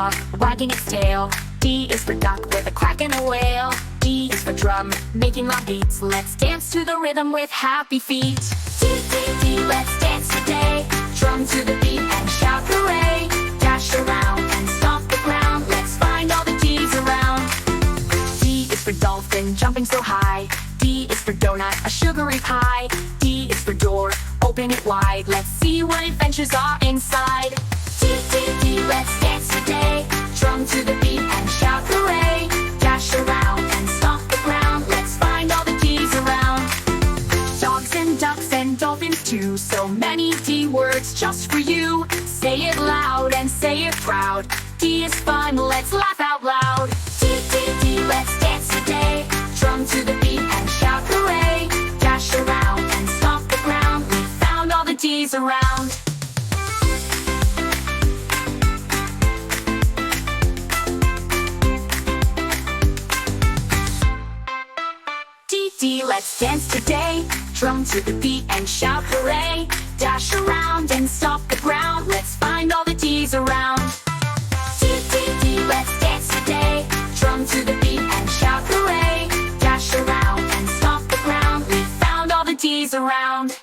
dog, wagging its tail. D is for duck with a quack and a wail. D is for drum, making long beats. Let's dance to the rhythm with happy feet. D, D, D, let's dance today. Drum to the beat and shout hooray. Dash around and stomp the ground. Let's find all the D's around. D is for dolphin, jumping so high. D is for donut, a sugary pie. D is for door, open it wide. Let's see what adventures are inside. D, D, D, let's dance today. Drum to the beat and shout hooray. Dash around and stomp the ground. Let's find all the D's around. Dogs and ducks and dolphins too. So many D words just for you. Say it loud and say it proud. D is fun, let's laugh out loud. D, D, D, let's dance today. Drum to the beat and shout hooray. Dash around and stomp the ground. We found all the D's around. D, D, let's dance today. Drum to the beat and shout hooray. Dash around and stomp the ground. Let's find all the D's around. D, D, D, let's dance today. Drum to the beat and shout hooray. Dash around and stomp the ground. We found all the D's around.